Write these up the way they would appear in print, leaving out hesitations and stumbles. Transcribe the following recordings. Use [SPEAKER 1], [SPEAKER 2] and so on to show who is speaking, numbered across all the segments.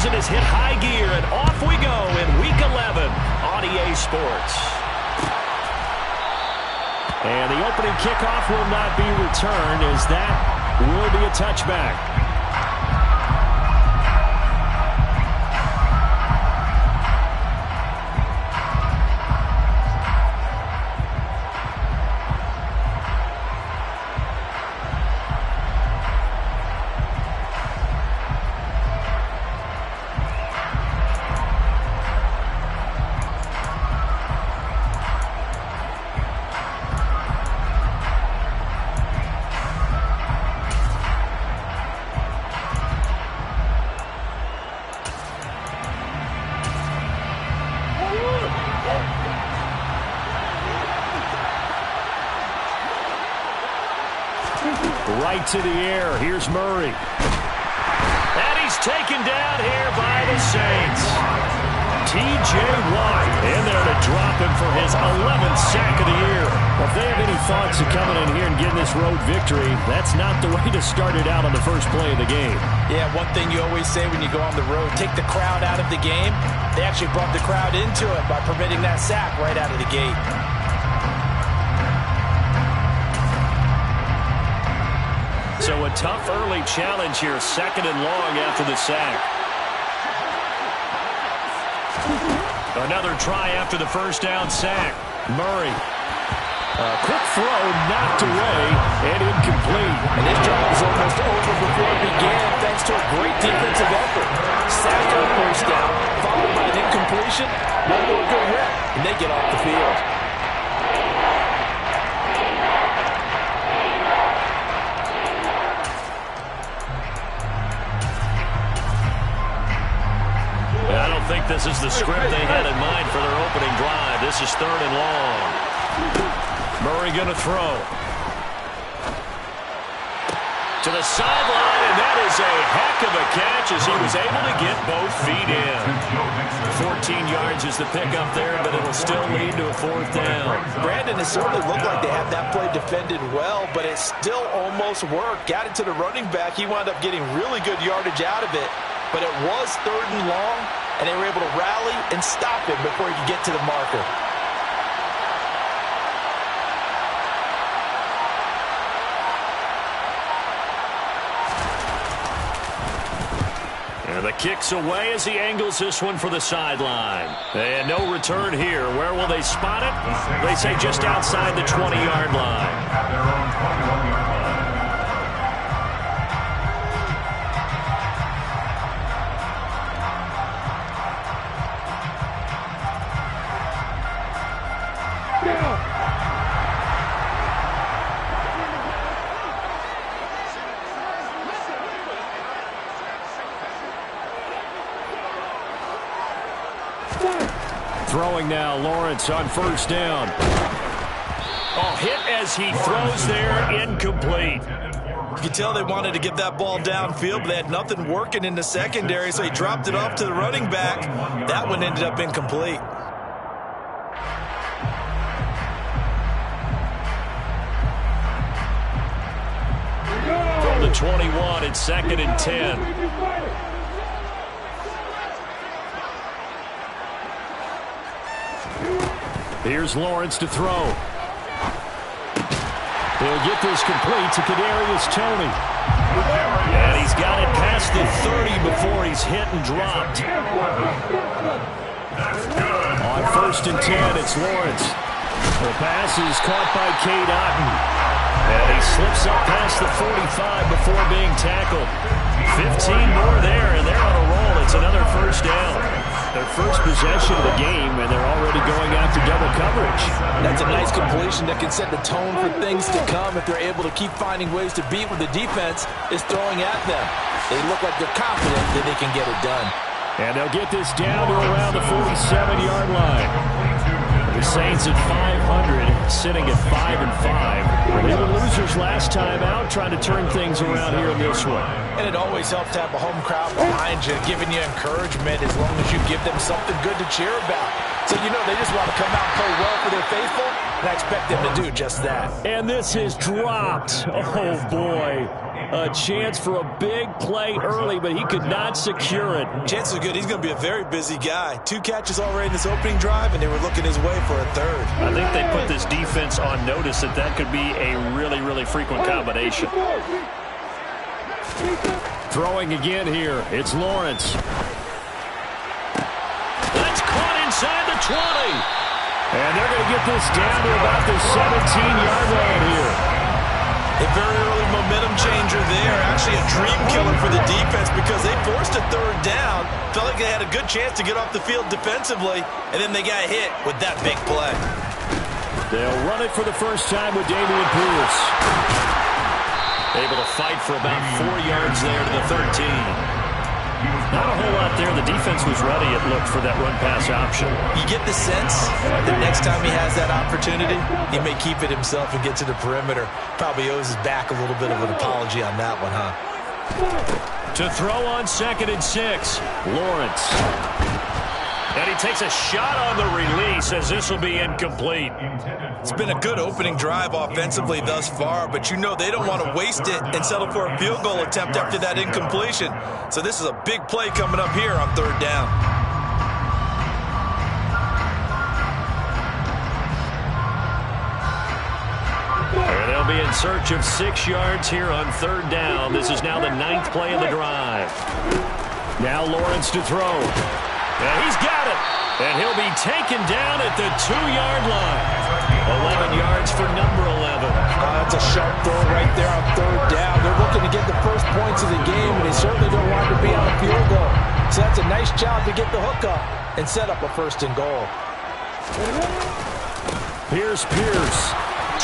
[SPEAKER 1] season has hit high gear, and off we go in Week 11 on EA Sports. And the opening kickoff will not be returned, as that will be a touchback. Right to the air. Here's Murray. And he's taken down here by the Saints. T.J. Watt in there to drop him for his 11th sack of the year. Well, if they have any thoughts of coming in here and getting this road victory, that's not the way to start it out on the first play of the game.
[SPEAKER 2] Yeah, one thing you always say when you go on the road, take the crowd out of the game. They actually brought the crowd into it by permitting that sack right out of the gate.
[SPEAKER 1] So a tough early challenge here, 2nd and long after the sack. Another try after the first down sack. Murray. A quick throw knocked away and incomplete.
[SPEAKER 2] And this drive was almost over before it began thanks to a great defensive effort. Sack on first down, followed by an incompletion. One more good rep, and they get off the field.
[SPEAKER 1] I don't think this is the script they had in mind for their opening drive. This is 3rd and long. Murray going to throw. To the sideline, and that is a heck of a catch as he was able to get both feet in. 14 yards is the pickup there, but it'll still lead to a 4th down.
[SPEAKER 2] Brandon, it certainly looked like they had that play defended well, but it still almost worked. Got it to the running back. He wound up getting really good yardage out of it. But it was 3rd and long, and they were able to rally and stop him before he could get to the marker.
[SPEAKER 1] And the kick's away as he angles this one for the sideline. And no return here. Where will they spot it? They say just outside the 20-yard line.
[SPEAKER 3] At their own 21-yard line.
[SPEAKER 1] Throwing now, Lawrence on first down. Oh, hit as he throws there, incomplete.
[SPEAKER 2] You can tell they wanted to get that ball downfield, but they had nothing working in the secondary, so he dropped it off to the running back. That one ended up incomplete.
[SPEAKER 1] From the 21, it's 2nd and 10. Here's Lawrence to throw. He'll get this complete to Kadarius Toney. And he's got it past the 30 before he's hit and dropped. On 1st and 10, it's Lawrence. The pass is caught by Cade Otton. And he slips up past the 45 before being tackled. 15 more there, and they're on a roll. It's another first down. Their first possession of the game, and they're already going after double coverage.
[SPEAKER 2] That's a nice completion that can set the tone for things to come if they're able to keep finding ways to beat what the defense is throwing at them. They look like they're confident that they can get it done.
[SPEAKER 1] And they'll get this down to around the 47-yard line. The Saints at 500, sitting at 5-5. They were losers last time out, trying to turn things around here in this one.
[SPEAKER 2] And it always helps to have a home crowd behind you, giving you encouragement as long as you give them something good to cheer about. So, you know, they just want to come out and play well for their faithful. and I expect them to do just that.
[SPEAKER 1] And this is dropped. Oh, boy. A chance for a big play early, but he could not secure it.
[SPEAKER 2] Chances are good. He's going to be a very busy guy. 2 catches already in this opening drive, and they were looking his way for a third.
[SPEAKER 1] I think they put this defense on notice that that could be a really, really frequent combination. Throwing again here. It's Lawrence. That's caught inside the 20. And they're going to get this down to about the 17-yard line here.
[SPEAKER 2] A very early momentum changer there. Actually a dream killer for the defense because they forced a third down. Felt like they had a good chance to get off the field defensively, and then they got hit with that big play.
[SPEAKER 1] They'll run it for the first time with Dameon Pierce. Able to fight for about 4 yards there to the 13. Not a whole lot there. The defense was ready, it looked, for that run-pass option.
[SPEAKER 2] You get the sense that next time he has that opportunity, he may keep it himself and get to the perimeter. Probably owes his back a little bit of an apology on that one, huh?
[SPEAKER 1] To throw on 2nd and 6, Lawrence. And he takes a shot on the release as this will be incomplete.
[SPEAKER 2] It's been a good opening drive offensively thus far, but you know they don't want to waste it and settle for a field goal attempt after that incompletion. So this is a big play coming up here on 3rd down.
[SPEAKER 1] And they'll be in search of 6 yards here on 3rd down. This is now the 9th play of the drive. Now Lawrence to throw. And he's got it. And he'll be taken down at the 2-yard line. 11 yards for number 11.
[SPEAKER 2] That's a sharp throw right there on 3rd down. They're looking to get the first points of the game, and they certainly don't want to be on a field goal. So that's a nice job to get the hook up and set up a 1st and goal.
[SPEAKER 1] Here's Pierce.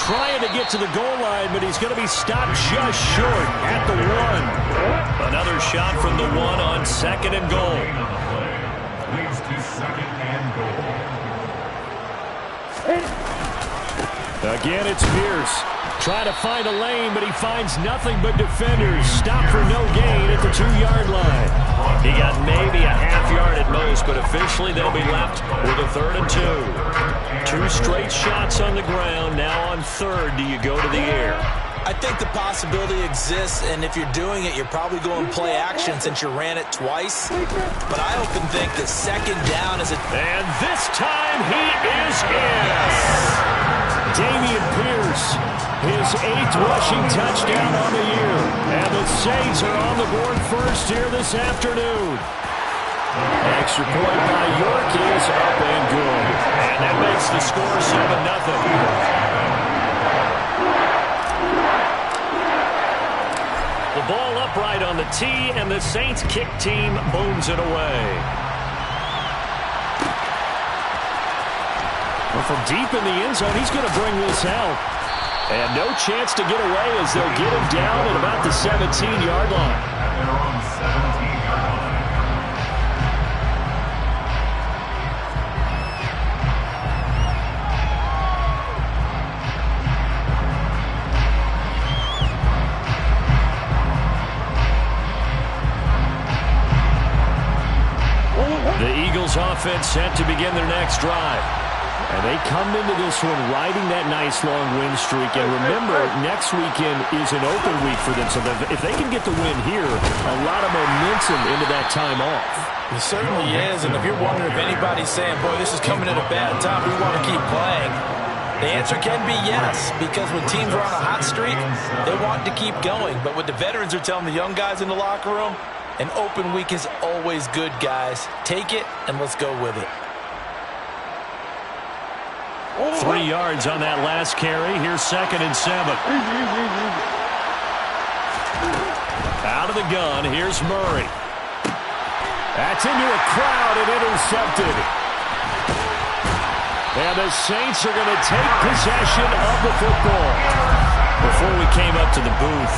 [SPEAKER 1] Trying to get to the goal line, but he's going to be stopped just short at the 1. Another shot from the 1 on 2nd and goal.
[SPEAKER 3] Leads to 2nd and goal.
[SPEAKER 1] Again, it's Pierce. Trying to find a lane, but he finds nothing but defenders. Stop for no gain at the 2-yard line. He got maybe a half yard at most, but officially they'll be left with a 3rd and 2. 2 straight shots on the ground. Now on 3rd, do you go to the air?
[SPEAKER 2] I think the possibility exists, and if you're doing it, you're probably going play action since you ran it twice. But I often think that 2nd down is a...
[SPEAKER 1] And this time he is in. Dameon Pierce, his 8th rushing touchdown on the year. And the Saints are on the board first here this afternoon. Extra point by York is up and good. And that makes the score 7-0. The ball upright on the tee, and the Saints kick team booms it away. Well, from deep in the end zone, he's going to bring this out. And no chance to get away as they'll get him down at about the 17-yard line.
[SPEAKER 3] They're on 17-yard line.
[SPEAKER 1] The Eagles offense set to begin their next drive. And they come into this one riding that nice long win streak. And remember, next weekend is an open week for them. So if they can get the win here, a lot of momentum into that time off.
[SPEAKER 2] It certainly is. And if you're wondering if anybody's saying, boy, this is coming at a bad time, we want to keep playing, the answer can be yes. Because when teams are on a hot streak, they want to keep going. But what the veterans are telling the young guys in the locker room, an open week is always good, guys. Take it, and let's go with it.
[SPEAKER 1] 3 yards on that last carry. Here's 2nd and 7. Out of the gun, here's Murray. That's into a crowd and intercepted. And the Saints are going to take possession of the football. Before we came up to the booth,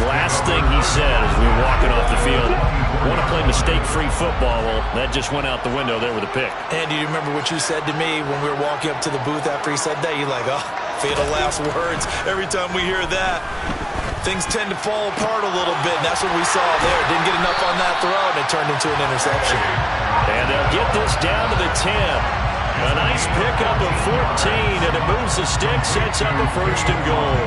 [SPEAKER 1] last thing he said as we were walking off the field, want to play mistake-free football. Well, that just went out the window there with a pick.
[SPEAKER 2] And do you remember what you said to me when we were walking up to the booth after he said that? You're like, oh, fatal last words. Every time we hear that, things tend to fall apart a little bit, and that's what we saw there. Didn't get enough on that throw, and it turned into an interception.
[SPEAKER 1] And they'll get this down to the 10. A nice pickup of 14, and it moves the stick, sets up a 1st and goal.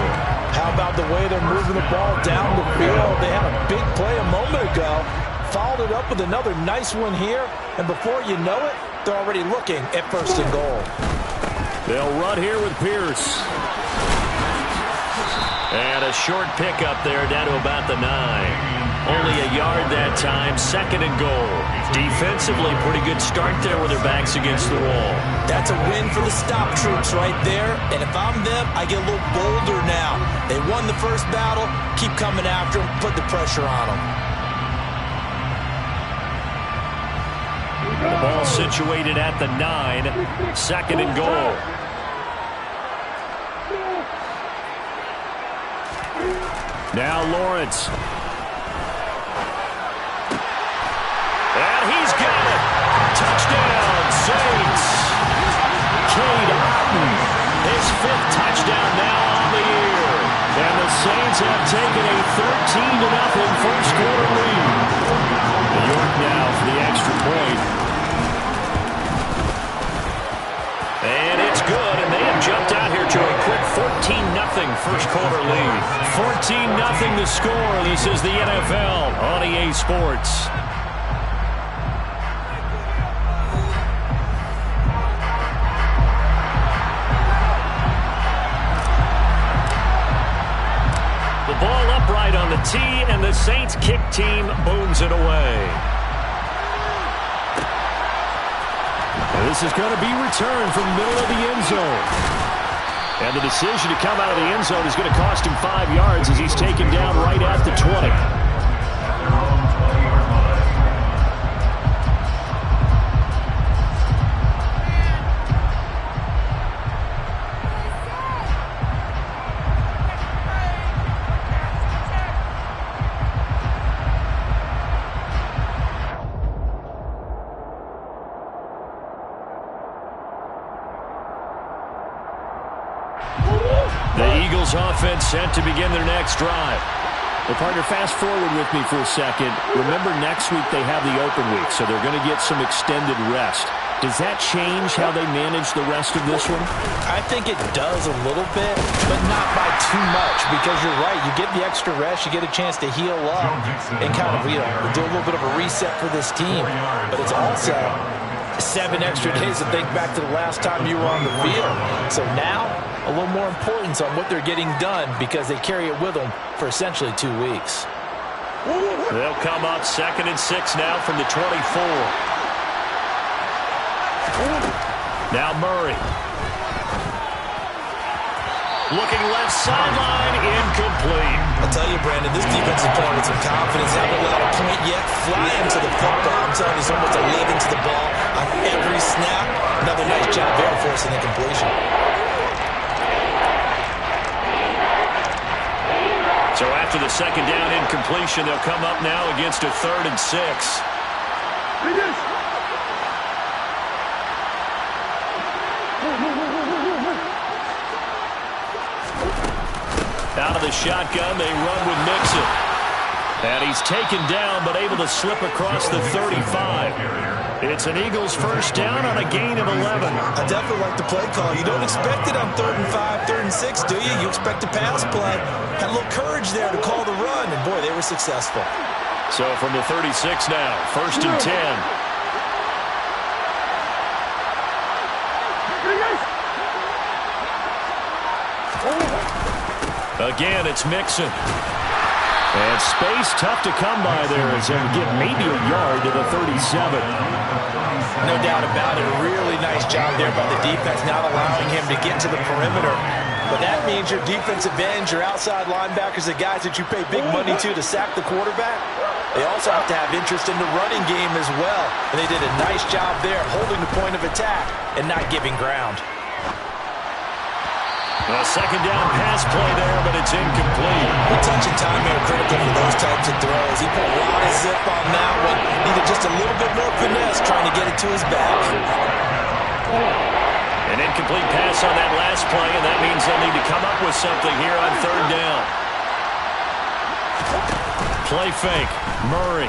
[SPEAKER 2] How about the way they're moving the ball down the field? They had a big play a moment ago, followed it up with another nice one here, and before you know it, they're already looking at 1st and goal.
[SPEAKER 1] They'll run here with Pierce. And a short pickup there down to about the 9. Only a yard that time, 2nd and goal. Defensively, pretty good start there with their backs against the wall.
[SPEAKER 2] That's a win for the stop troops right there. And if I'm them, I get a little bolder now. They won the first battle. Keep coming after them. Put the pressure on them.
[SPEAKER 1] The ball situated at the 9. 2nd and goal. Now Lawrence. And he's got it. Touchdown, Saints. Cade Otton, his 5th touchdown now on the year. And the Saints have taken a 13-0 first quarter lead. New York now for the extra point. And it's good, and they have jumped out here to a quick 14-0 first quarter lead. 14-0 the score. This is the NFL on EA Sports. The ball upright on the tee, and the Saints kick team booms it away. This is going to be returned from the middle of the end zone. And the decision to come out of the end zone is going to cost him 5 yards as he's taken down right at the 20. The Eagles offense set to begin their next drive. Well, partner, fast forward with me for a second. Remember, next week they have the open week, so they're going to get some extended rest. Does that change how they manage the rest of this one?
[SPEAKER 2] I think it does a little bit, but not by too much, because you're right. You get the extra rest, you get a chance to heal up and kind of do a little bit of a reset for this team. But it's also 7 extra days to think back to the last time you were on the field. So now, a little more importance on what they're getting done because they carry it with them for essentially 2 weeks.
[SPEAKER 1] They'll come up 2nd and 6 now from the 24. Now Murray. Looking left sideline, incomplete.
[SPEAKER 2] I'll tell you, Brandon, this defense is playing with some confidence. Haven't allowed a point yet. Flying to the football. I'm telling you, it's almost a live into the ball on every snap. Another nice job there forcing the completion.
[SPEAKER 1] So after the 2nd down incompletion, they'll come up now against a 3rd and 6. Out of the shotgun, they run with Mixon. And he's taken down, but able to slip across the 35. It's an Eagles first down on a gain of 11.
[SPEAKER 2] I definitely like the play call. You don't expect it on 3rd and 5, 3rd and 6, do you? You expect a pass play. Had a little courage there to call the run, and boy, they were successful.
[SPEAKER 1] So from the 36 now, 1st and 10. Again, it's Mixon. And space tough to come by there as they get maybe a yard to the 37.
[SPEAKER 2] No doubt about it. Really nice job there by the defense, not allowing him to get to the perimeter. But that means your defensive ends, your outside linebackers, the guys that you pay big money to sack the quarterback, they also have to have interest in the running game as well. And they did a nice job there holding the point of attack and not giving ground.
[SPEAKER 1] A 2nd down pass play there, but it's incomplete.
[SPEAKER 2] The touch and time are critical for those types of throws. He put a lot of zip on that one. Needed just a little bit more finesse trying to get it to his back.
[SPEAKER 1] An incomplete pass on that last play, and that means they'll need to come up with something here on 3rd down. Play fake. Murray.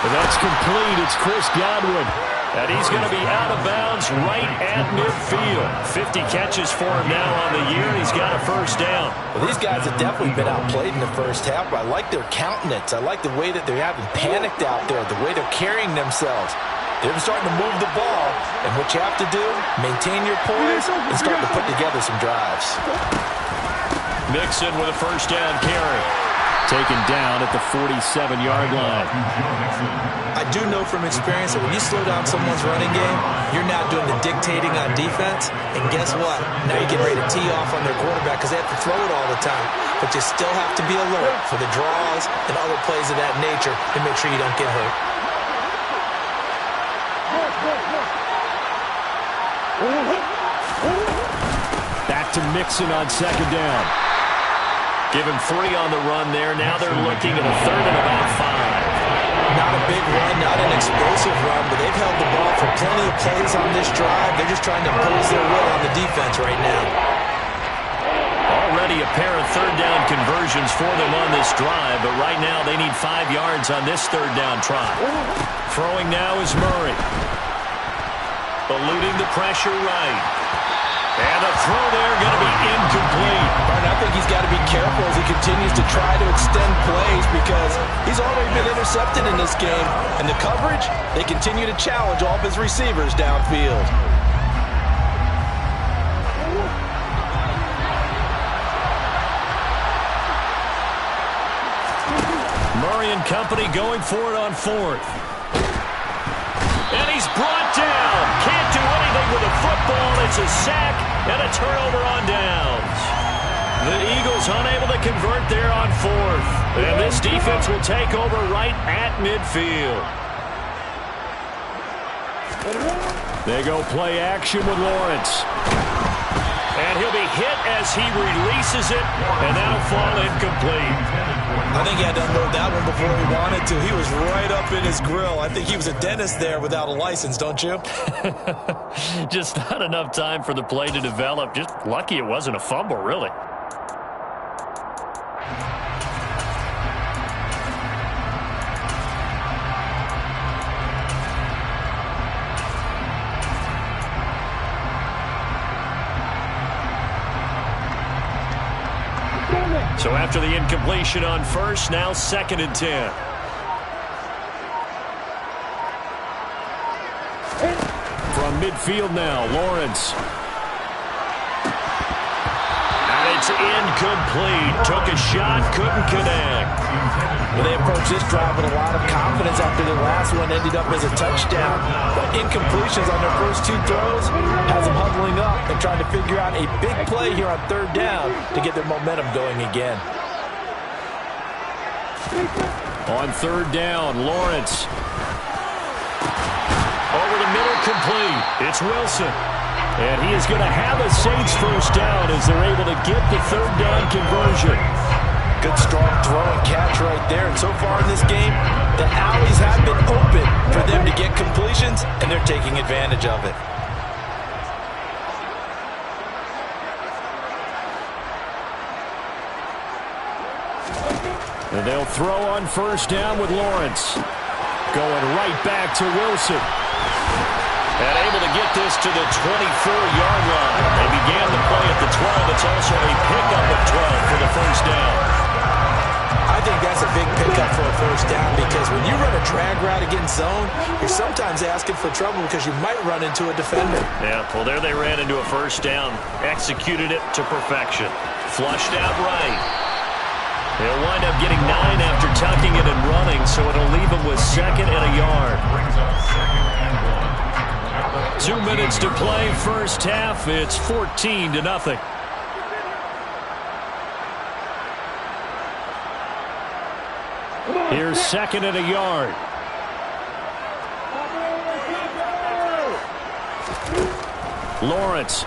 [SPEAKER 1] And that's complete. It's Chris Godwin. And he's going to be out of bounds right at midfield. 50 catches for him now on the year. He's got a first down.
[SPEAKER 2] Well, these guys have definitely been outplayed in the first half, but I like their countenance. I like the way that they're having panicked out there, the way they're carrying themselves. They're starting to move the ball, and what you have to do, maintain your poise and start to put together some drives.
[SPEAKER 1] Mixon with a first down carry. Taken down at the 47-yard line.
[SPEAKER 2] I do know from experience that when you slow down someone's running game, you're now doing the dictating on defense, and guess what? Now you're getting ready to tee off on their quarterback because they have to throw it all the time. But you still have to be alert for the draws and other plays of that nature to make sure you don't get hurt.
[SPEAKER 1] Back to Mixon on second down. Give him 3 on the run there. Now they're looking at a third and about 5.
[SPEAKER 2] Not a big run, not an explosive run, but they've held the ball for plenty of plays on this drive. They're just trying to impose their will on the defense right now.
[SPEAKER 1] Already a pair of third down conversions for them on this drive, but right now they need 5 yards on this third down try. Throwing now is Murray. Eluding the pressure right. And the throw there going to be incomplete.
[SPEAKER 2] I think he's got to be careful as he continues to try to extend plays because he's already been intercepted in this game. And the coverage, they continue to challenge all of his receivers downfield.
[SPEAKER 1] Murray and company going for it on 4th. And he's brought down. Can't do anything with a football. It's a sack and a turnover on downs. The Eagles unable to convert there on 4th. And this defense will take over right at midfield. They go play action with Lawrence. And he'll be hit as he releases it, and that'll fall incomplete.
[SPEAKER 2] I think he had to unload that one before he wanted to. He was right up in his grill. I think he was a dentist there without a license, don't you?
[SPEAKER 1] Just not enough time for the play to develop. Just lucky it wasn't a fumble, really. So after the incompletion on first, now 2nd and 10. From midfield now, Lawrence. And it's incomplete. Took a shot, couldn't connect.
[SPEAKER 2] Well, they approached this drive with a lot of confidence after the last one ended up as a touchdown. But incompletions on their first 2 throws has them huddling up and trying to figure out a big play here on 3rd down to get their momentum going again.
[SPEAKER 1] On 3rd down, Lawrence. Over the middle, complete. It's Wilson. And he is going to have a Saints first down as they're able to get the 3rd down conversion.
[SPEAKER 2] Good strong throw and catch right there. And so far in this game, the alleys have been open for them to get completions, and they're taking advantage of it.
[SPEAKER 1] And they'll throw on first down with Lawrence. Going right back to Wilson. And able to get this to the 24-yard line. They began the play at the 12. It's also a pickup of 12 for the first down.
[SPEAKER 2] I think that's a big pickup for a first down because when you run a drag route against zone, you're sometimes asking for trouble because you might run into a defender.
[SPEAKER 1] Yeah, well, there they ran into a first down. Executed it to perfection. Flushed out right. They'll wind up getting 9 after tucking it and running, so it'll leave them with 2nd and a yard. 2 minutes to play first half. It's 14-0. Here's 2nd and a yard. Lawrence.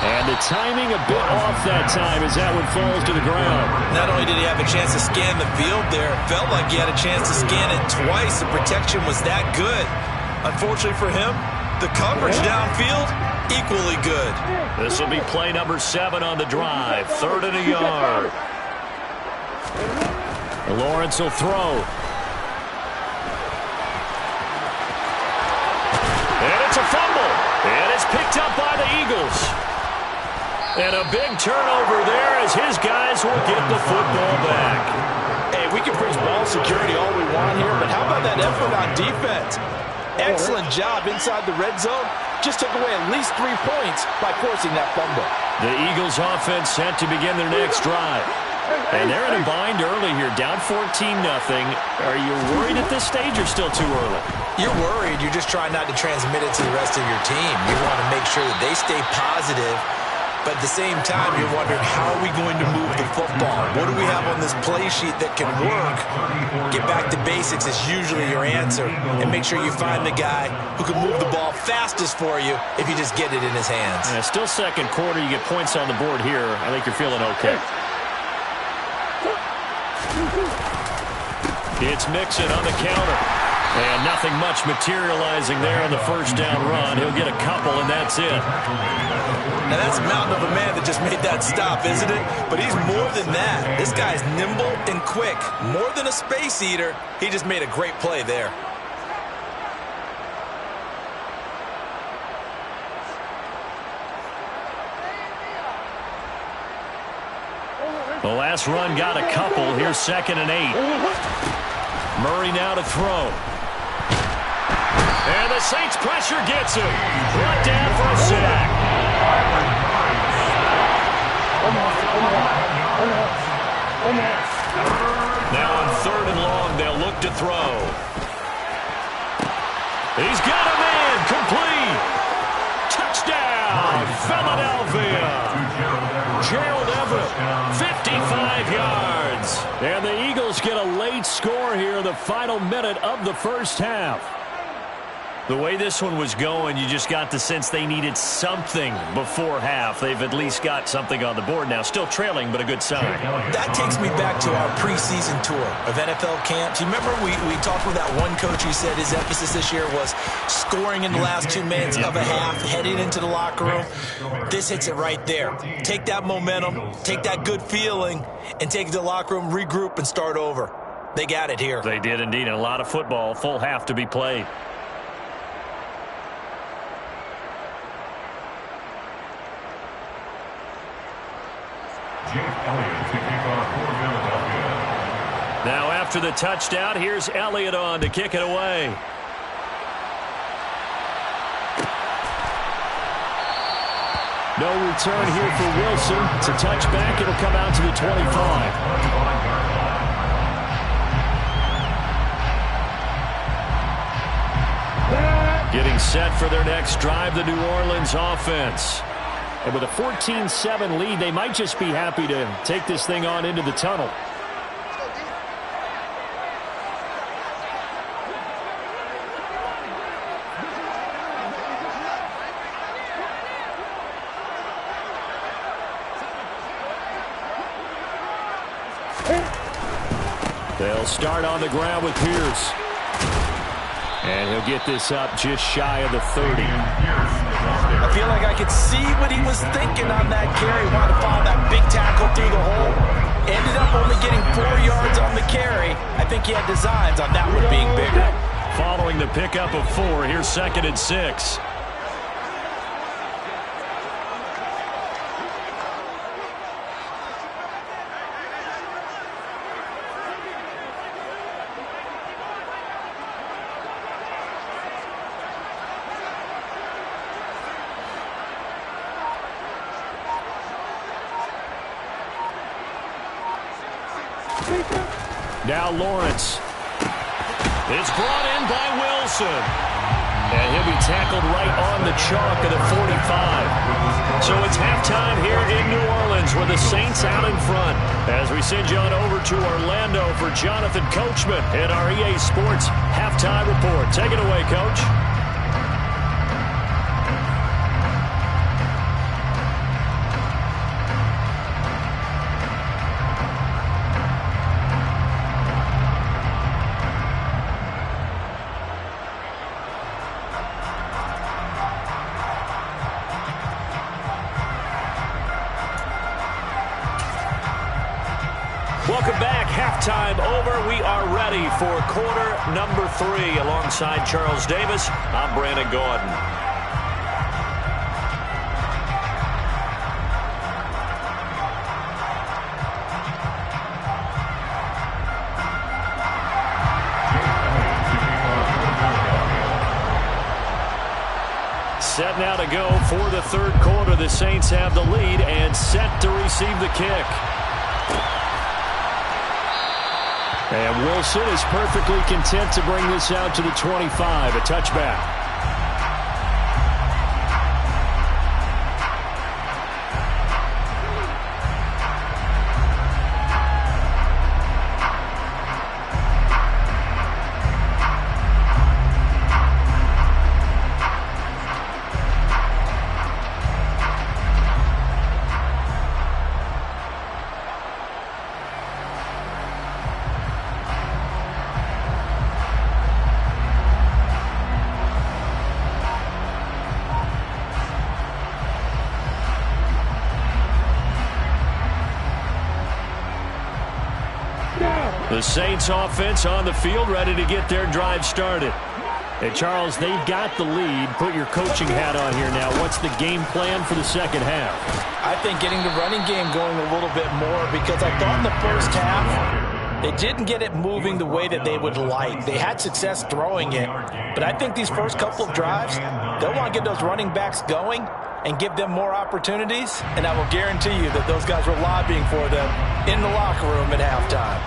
[SPEAKER 1] And the timing a bit off that time as that one falls to the ground.
[SPEAKER 2] Not only did he have a chance to scan the field there, it felt like he had a chance to scan it twice. The protection was that good. Unfortunately for him, the coverage downfield, equally good.
[SPEAKER 1] This will be play number 7 on the drive. 3rd and a yard. Lawrence will throw. a fumble. And it's picked up by the Eagles. And a big turnover there as his guys will get the football back.
[SPEAKER 2] Hey, we can preach ball security all we want here, but how about that effort on defense? Excellent job inside the red zone. Just took away at least 3 points by forcing that fumble.
[SPEAKER 1] The Eagles offense set to begin their next drive. And they're in a bind early here, down 14-0. Are you worried at this stage or still too early?
[SPEAKER 2] You're worried. You're just trying not to transmit it to the rest of your team. You want to make sure that they stay positive. But at the same time, you're wondering, how are we going to move the football? What do we have on this play sheet that can work? Get back to basics is usually your answer. And make sure you find the guy who can move the ball fastest for you if you just get it in his hands.
[SPEAKER 1] Yeah, still second quarter. You get points on the board here. I think you're feeling okay. It's Mixon on the counter. And nothing much materializing there on the first down run. He'll get a couple, and that's it.
[SPEAKER 2] Now, that's a mountain of a man that just made that stop, isn't it? But he's more than that. This guy's nimble and quick. More than a space eater. He just made a great play there.
[SPEAKER 1] The last run got a couple. Here's 2nd and 8. Murray now to throw. And the Saints pressure gets him. Brought down for a sack. Now on 3rd and long, they'll look to throw. He's got a man. Complete. Touchdown, Philadelphia. Gerald Everett, 55 yards. And the Eagles get a late score here in the final minute of the first half. The way this one was going, you just got the sense they needed something before half. They've at least got something on the board now. Still trailing, but a good sign.
[SPEAKER 2] That takes me back to our preseason tour of NFL camps. You remember we talked with that one coach who said his emphasis this year was scoring in the last 2 minutes of a half, heading into the locker room. This hits it right there. Take that momentum, take that good feeling, and take it to the locker room, regroup, and start over. They got it here.
[SPEAKER 1] They did indeed, and a lot of football, full half to be played. Now after the touchdown, here's Elliott on to kick it away. No return here for Wilson. It's a touchback. It'll come out to the 25. Getting set for their next drive, the New Orleans offense. And with a 14-7 lead, they might just be happy to take this thing on into the tunnel. They'll start on the ground with Pierce. And he'll get this up just shy of the 30.
[SPEAKER 2] I feel like I could see what he was thinking on that carry. Wanted to follow that big tackle through the hole. Ended up only getting 4 yards on the carry. I think he had designs on that one being bigger.
[SPEAKER 1] Following the pickup of 4, here's 2nd and 6. Now Lawrence. It's brought in by Wilson. And he'll be tackled right on the chalk of the 45. So it's halftime here in New Orleans with the Saints out in front. As we send you on over to Orlando for Jonathan Coachman in our EA Sports Halftime Report. Take it away, Coach. Welcome back. Halftime over. We are ready for quarter number 3. Alongside Charles Davis, I'm Brandon Gordon. minute now to go for the third quarter. The Saints have the lead and set to receive the kick. And Wilson is perfectly content to bring this out to the 25, a touchback. The Saints offense on the field, ready to get their drive started. And Charles, they've got the lead. Put your coaching hat on here now. What's the game plan for the second half?
[SPEAKER 2] I think getting the running game going a little bit more, because I thought in the first half they didn't get it moving the way that they would like. They had success throwing it, but I think these first couple of drives, they'll want to get those running backs going and give them more opportunities, and I will guarantee you that those guys were lobbying for them in the locker room at halftime.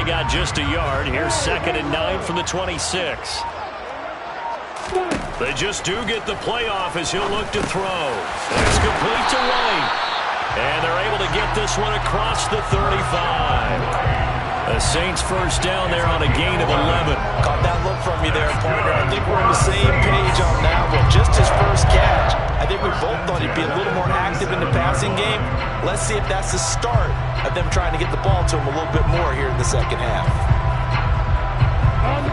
[SPEAKER 1] Got just a yard. Here's 2nd and 9 from the 26. They just do get the playoff as he'll look to throw. It's complete to White. And they're able to get this one across the 35. The Saints first down there on a gain of 11.
[SPEAKER 2] Caught that look from you there, partner. I think we're on the same page on that one. Just his first catch. I think we both thought he'd be a little more active in the passing game. Let's see if that's the start of them trying to get the ball to him a little bit more here in the second half.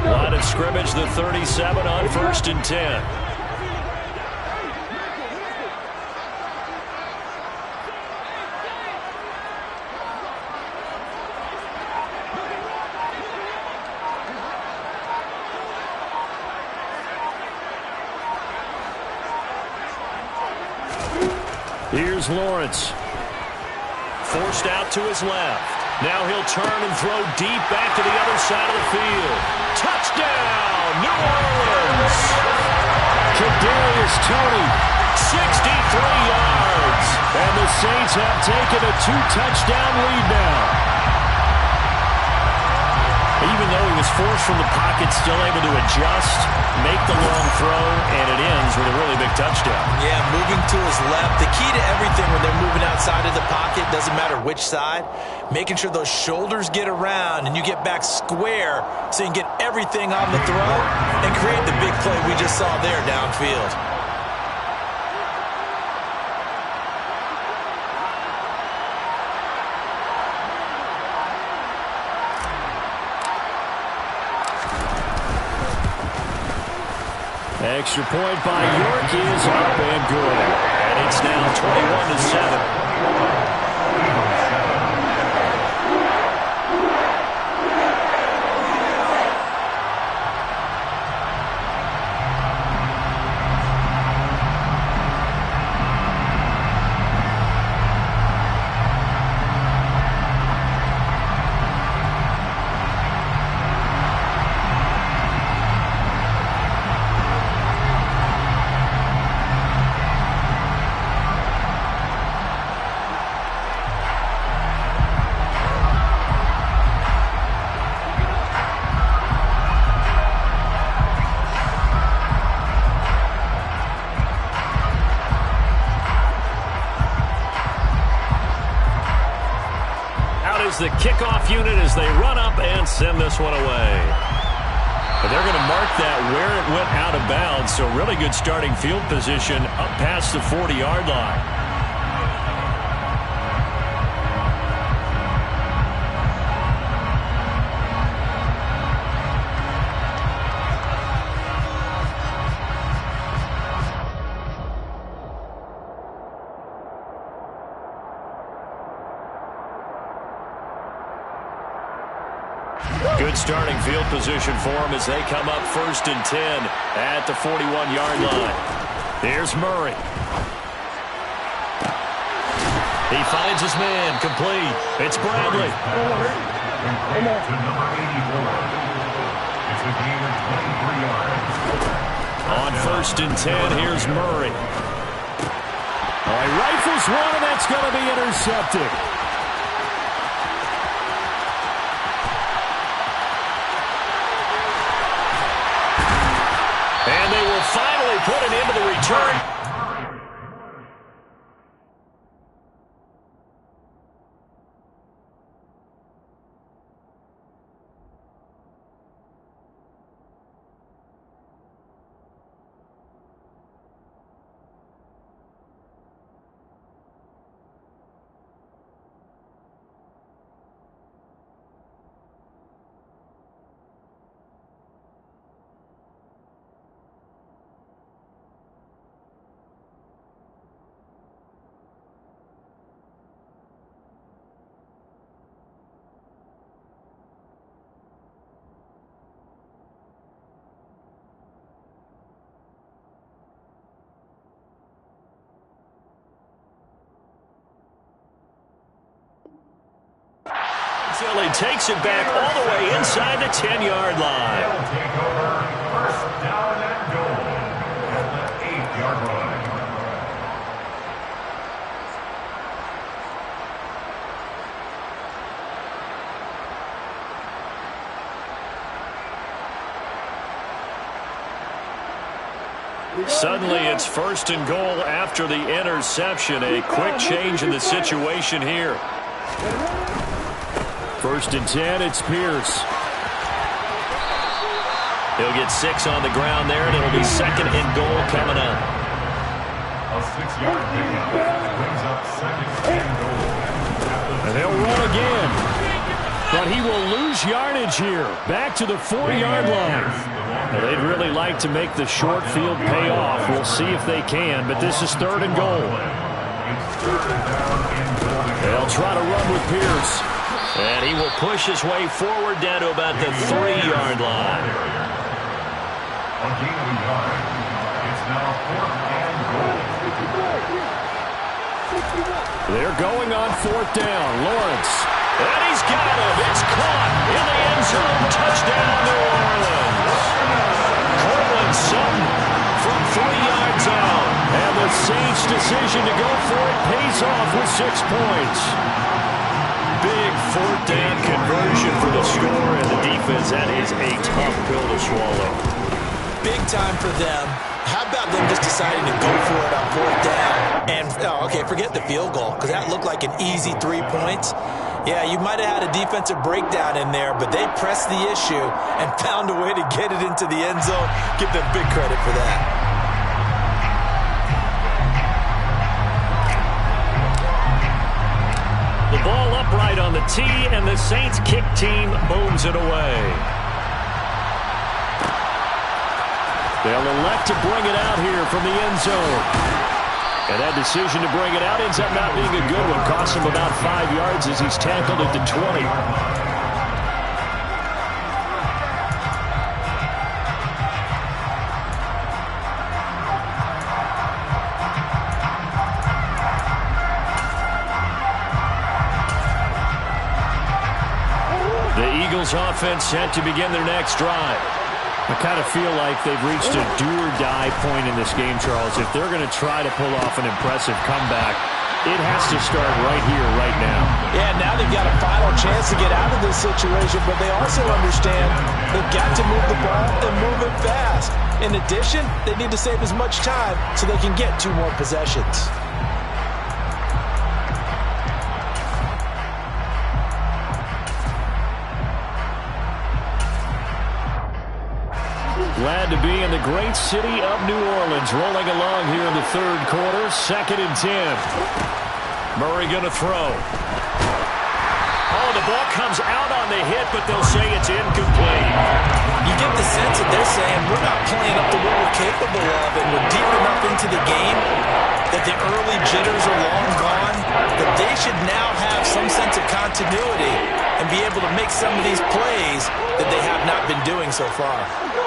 [SPEAKER 1] Line of scrimmage, the 37 on 1st and 10. Here's Lawrence. Forced out to his left. Now he'll turn and throw deep back to the other side of the field. Touchdown, New Orleans! Kadarius Toney, 63 yards. And the Saints have taken a 2-touchdown lead now. Even though he was forced from the pocket, still able to adjust, make the long throw, and it ends with a really big touchdown.
[SPEAKER 2] Yeah, moving to his left. The key to everything when they're moving outside of the pocket, doesn't matter which side, making sure those shoulders get around and you get back square so you can get everything on the throw and create the big play we just saw there downfield.
[SPEAKER 1] Extra point by York is up and good. And it's now 21-7. The kickoff unit as they run up and send this one away. But they're going to mark that where it went out of bounds, so really good starting field position up past the 40-yard line. Good starting field position for him as they come up 1st and 10 at the 41-yard line. Here's Murray. He finds his man, complete. It's Bradley.
[SPEAKER 3] Complete to number 84. It's a gain of 23 yards.
[SPEAKER 1] On 1st and 10, here's Murray. Oh, he rifles one, and that's going to be intercepted. And they will finally put an end to the return. He takes it back all the way inside the 10-yard line.
[SPEAKER 3] They'll take over 1st down and goal at the 8-yard line.
[SPEAKER 1] Suddenly it's 1st and goal after the interception. A quick change in the situation here. 1st and 10, it's Pierce. He'll get 6 on the ground there, and it'll be 2nd and goal coming up.
[SPEAKER 3] A 6-yard pickup brings up 2nd and goal.
[SPEAKER 1] And they'll run again. But he will lose yardage here. Back to the 4-yard line. Well, they'd really like to make the short field pay off. We'll see if they can, but this is 3rd and goal. They'll try to run with Pierce. And he will push his way forward down to about the 3-yard line.
[SPEAKER 3] On gain of a yard, it's now 4th and goal.
[SPEAKER 1] They're going on 4th down. Lawrence. And he's got him. It's caught in the end zone. Touchdown, New Orleans. Cortland Sutton from 3 yards out. And the Saints' decision to go for it pays off with 6 points. Big 4th down conversion for the score, and the defense, that is a tough pill to swallow.
[SPEAKER 2] Big time for them. How about them just deciding to go for it on 4th down? And, okay, forget the field goal, because that looked like an easy 3 points. Yeah, you might have had a defensive breakdown in there, but they pressed the issue and found a way to get it into the end zone. Give them big credit for that.
[SPEAKER 1] The ball upright on the tee, and the Saints kick team booms it away. They'll elect to bring it out here from the end zone. And that decision to bring it out ends up not being a good one. Costs him about 5 yards as he's tackled at the 20. Eagles offense set to begin their next drive. I kind of feel like they've reached a do-or-die point in this game, Charles. If they're going to try to pull off an impressive comeback, it has to start right here, right now.
[SPEAKER 2] Yeah, now they've got a final chance to get out of this situation, but they also understand they've got to move the ball and move it fast. In addition, they need to save as much time so they can get 2 more possessions.
[SPEAKER 1] Glad to be in the great city of New Orleans, rolling along here in the 3rd quarter. 2nd and 10. Murray going to throw. Oh, the ball comes out on the hit, but they'll say it's incomplete.
[SPEAKER 2] You get the sense that they're saying we're not playing up to what we're capable of, and we're deep enough into the game that the early jitters are long gone, that they should now have some sense of continuity and be able to make some of these plays that they have not been doing so far.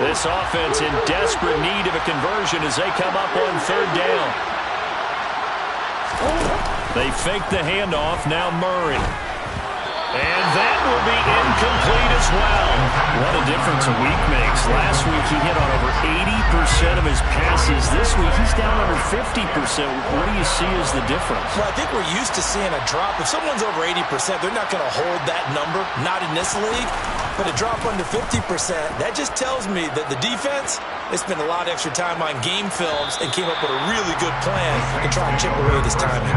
[SPEAKER 1] This offense in desperate need of a conversion as they come up on third down. They fake the handoff. Now Murray. And that will be incomplete as well. What a difference a week makes. Last week he hit on over 80% of his passes. This week he's down under 50%. What do you see as the difference?
[SPEAKER 2] Well, I think we're used to seeing a drop. If someone's over 80%, they're not going to hold that number. Not in this league. But a drop under 50%, that just tells me that the defense, they spent a lot of extra time on game films and came up with a really good plan to try and chip away at his timing.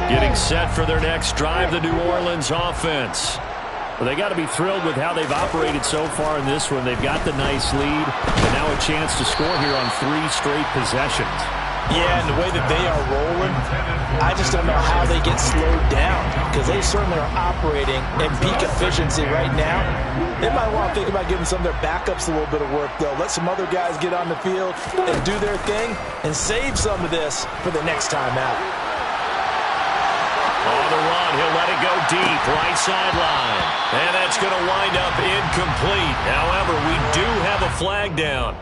[SPEAKER 1] Getting set for their next drive, the New Orleans offense. Well, they got to be thrilled with how they've operated so far in this one. They've got the nice lead, and now a chance to score here on 3 straight possessions.
[SPEAKER 2] Yeah, and the way that they are rolling, I just don't know how they get slowed down, because they certainly are operating at peak efficiency right now. They might want to think about giving some of their backups a little bit of work, though. Let some other guys get on the field and do their thing and save some of this for the next time out.
[SPEAKER 1] On the run, he'll let it go deep, right sideline. And that's going to wind up incomplete. However, we do have a flag down.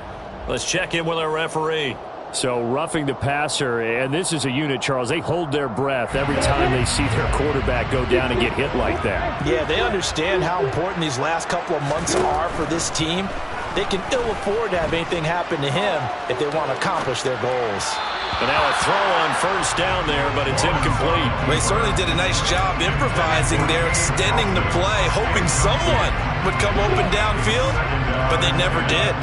[SPEAKER 1] Let's check in with our referee. So roughing the passer, and this is a unit, Charles. They hold their breath every time they see their quarterback go down and get hit like that.
[SPEAKER 2] Yeah, they understand how important these last couple of months are for this team. They can ill afford to have anything happen to him if they want to accomplish their goals.
[SPEAKER 1] And now a throw on first down there, but it's incomplete.
[SPEAKER 2] They certainly did a nice job improvising there, extending the play, hoping someone would come open downfield, but they never did.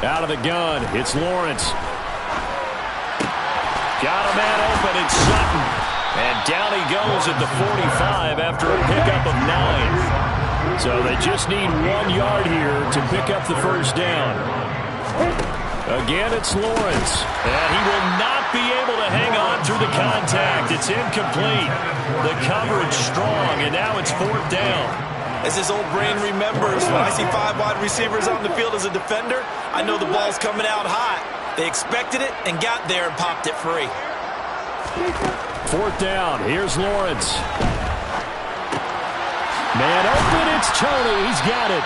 [SPEAKER 1] Out of the gun, it's Lawrence. Got a man open, it's Sutton. And down he goes at the 45 after a pickup of 9. So they just need 1 yard here to pick up the first down. Again, it's Lawrence. And he will not be able to hang on through the contact. It's incomplete. The coverage strong, and now it's 4th down.
[SPEAKER 2] As his old brain remembers, when I see 5 wide receivers on the field as a defender, I know the ball's coming out hot. They expected it and got there and popped it free.
[SPEAKER 1] 4th down. Here's Lawrence. Man open, it's Tony. He's got it.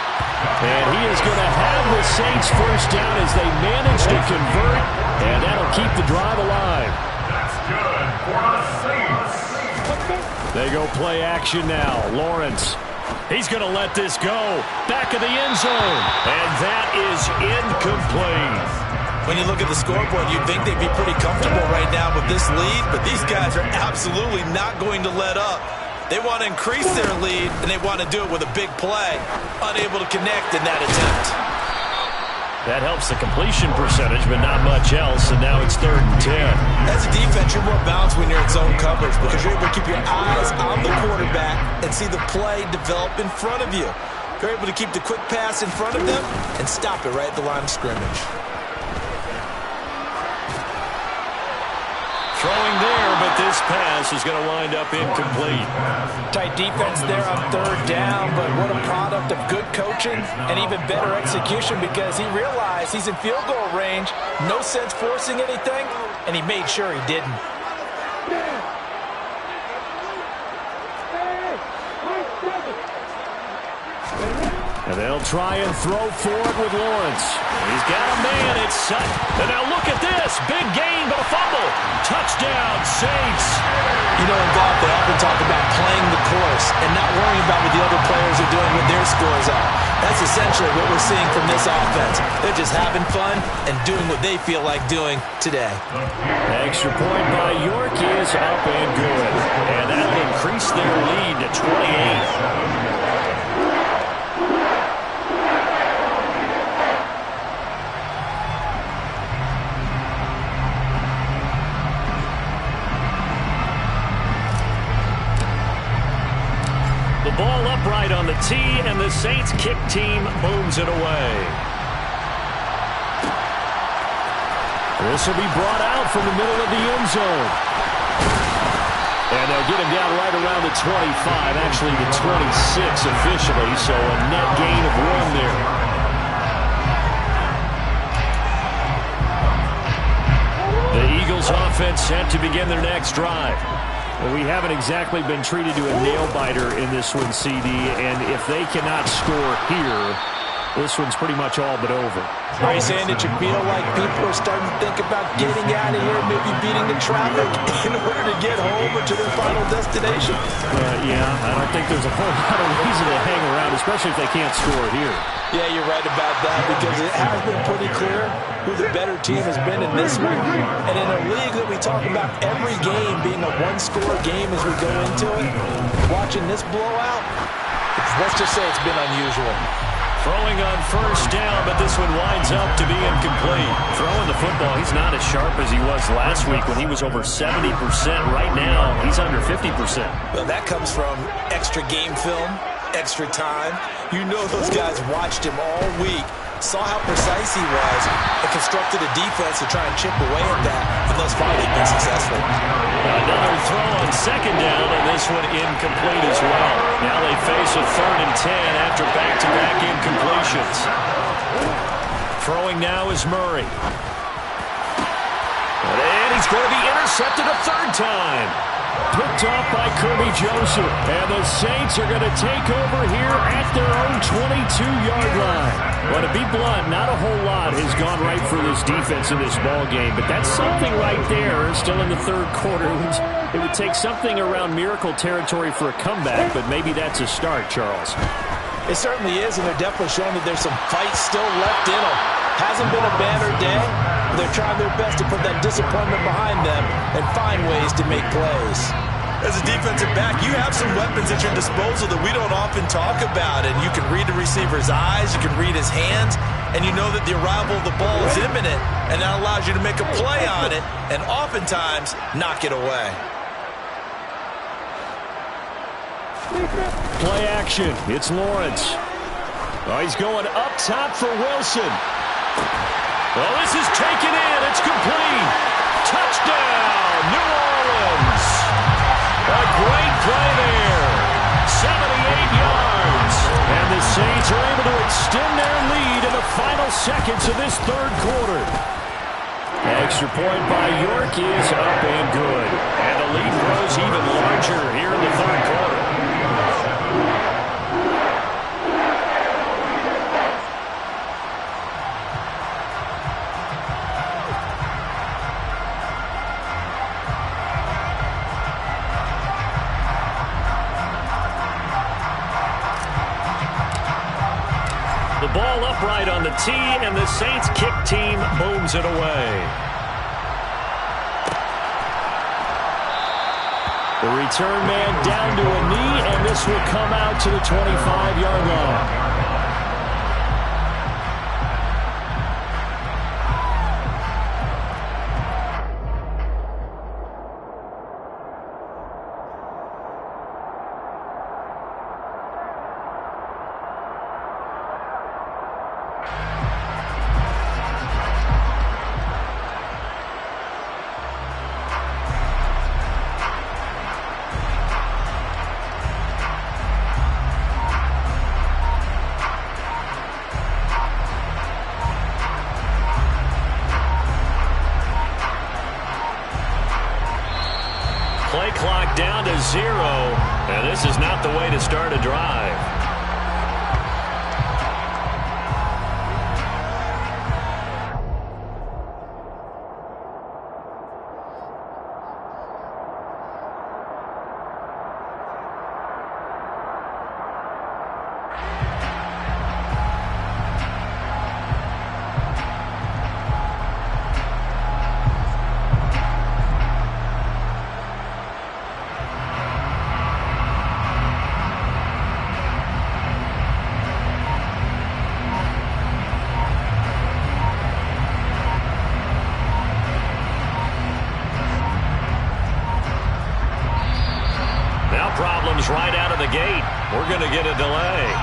[SPEAKER 1] And he is going to have the Saints first down as they manage to convert. And that'll keep the drive alive.
[SPEAKER 3] That's good for the Saints.
[SPEAKER 1] They go play action now. Lawrence. He's going to let this go. Back of the end zone. And that is incomplete.
[SPEAKER 2] When you look at the scoreboard, you'd think they'd be pretty comfortable right now with this lead, but these guys are absolutely not going to let up. They want to increase their lead, and they want to do it with a big play. Unable to connect in that attempt.
[SPEAKER 1] That helps the completion percentage, but not much else, and now it's 3rd and 10.
[SPEAKER 2] As a defense, you're more balanced when you're in zone coverage because you're able to keep your eyes on the quarterback and see the play develop in front of you. You're able to keep the quick pass in front of them and stop it right at the line of scrimmage.
[SPEAKER 1] Throwing there, but this pass is going to wind up incomplete.
[SPEAKER 2] Tight defense there on 3rd down, but what a product of good coaching and even better execution because he realized he's in field goal range, no sense forcing anything, and he made sure he didn't.
[SPEAKER 1] And they'll try and throw for it with Lawrence. He's got a man. It's Sutton. And now look at this. Big gain, but a fumble. Touchdown, Saints.
[SPEAKER 2] You know, in golf, they often talk about playing the course and not worrying about what the other players are doing when their scores are. That's essentially what we're seeing from this offense. They're just having fun and doing what they feel like doing today.
[SPEAKER 1] Extra point by York is up and good. And that'll increase their lead to 28. Ball upright on the tee, and the Saints kick team booms it away. This will be brought out from the middle of the end zone. And they'll get him down right around the 25, actually the 26 officially, so a net gain of 1 there. Eagles offense set to begin their next drive. Well, we haven't exactly been treated to a nail-biter in this one, CD, and if they cannot score here, this one's pretty much all but over.
[SPEAKER 2] Are you saying that you feel like people are starting to think about getting out of here, maybe beating the traffic in order to get home or to their final destination?
[SPEAKER 1] Yeah, I don't think there's a whole lot of reason to hang around, especially if they can't score here.
[SPEAKER 2] Yeah, you're right about that because it has been pretty clear who the better team has been in this one. And in a league that we talk about every game being a one-score game as we go into it, watching this blowout, let's just say it's been unusual.
[SPEAKER 1] Throwing on first down, but this one winds up to be incomplete. Throwing the football, he's not as sharp as he was last week when he was over 70%. Right now, he's under 50%.
[SPEAKER 2] Well, that comes from extra game film, extra time. You know those guys watched him all week, saw how precise he was, and constructed a defense to try and chip away at that, and thus far they've been successful.
[SPEAKER 1] Another throw on second down, and this one incomplete as well. Now they face a 3rd and 10 after back-to-back incompletions. Throwing now is Murray. And he's going to be intercepted a 3rd time. Picked off by Kirby Joseph. And the Saints are going to take over here at their own 22-yard line. Well, to be blunt, not a whole lot has gone right for this defense in this ball game, but that's something right there. Still in the 3rd quarter. It would take something around miracle territory for a comeback, but maybe that's a start, Charles.
[SPEAKER 2] It certainly is, and they're definitely showing that there's some fight still left in them. Hasn't been a banner day, but they're trying their best to put that disappointment behind them and find ways to make plays. As a defensive back, you have some weapons at your disposal that we don't often talk about, and you can read the receiver's eyes, you can read his hands, and you know that the arrival of the ball is imminent, and that allows you to make a play on it and oftentimes knock it away.
[SPEAKER 1] Play action. It's Lawrence. Oh, he's going up top for Wilson. Well, this is taken in. It's complete. Touchdown, New Orleans. A great play there. 78 yards. And the Saints are able to extend their lead in the final seconds of this 3rd quarter. Extra point by York is up and good. And the lead grows even larger here in the 3rd quarter. The ball upright on the tee, and the Saints kick team booms it away. The return man down to a knee, and this will come out to the 25-yard line. Play clock down to 0, and this is not the way to start a drive. Problems right out of the gate. We're going to get a delay.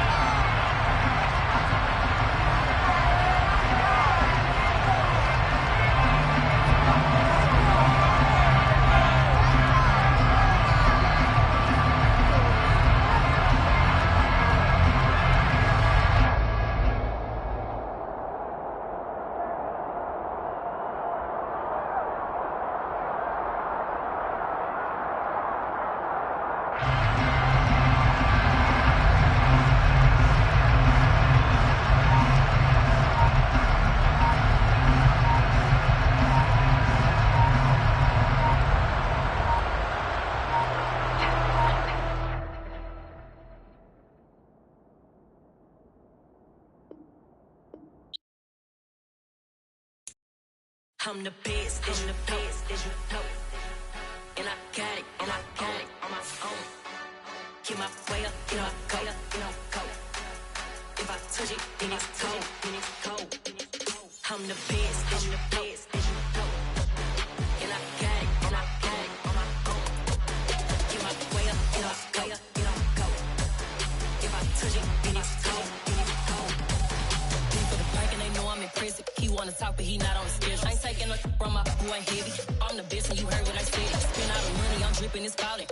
[SPEAKER 4] I'm the best, and you know. And I got it, and I own it on my own. Get my way up, you know, go. If I touch it, then it's cold. I'm the best, and you know. And I got it, and I on my own. Get my way up, you know, go. If I touch it, then it's cold. For the park and they know I'm impressive. He wanna talk, but he not on the schedule. I ain't taking nothing from my boy heavy. I'm the best, and you heard what I said. Spend all the money, I'm dripping, it's falling.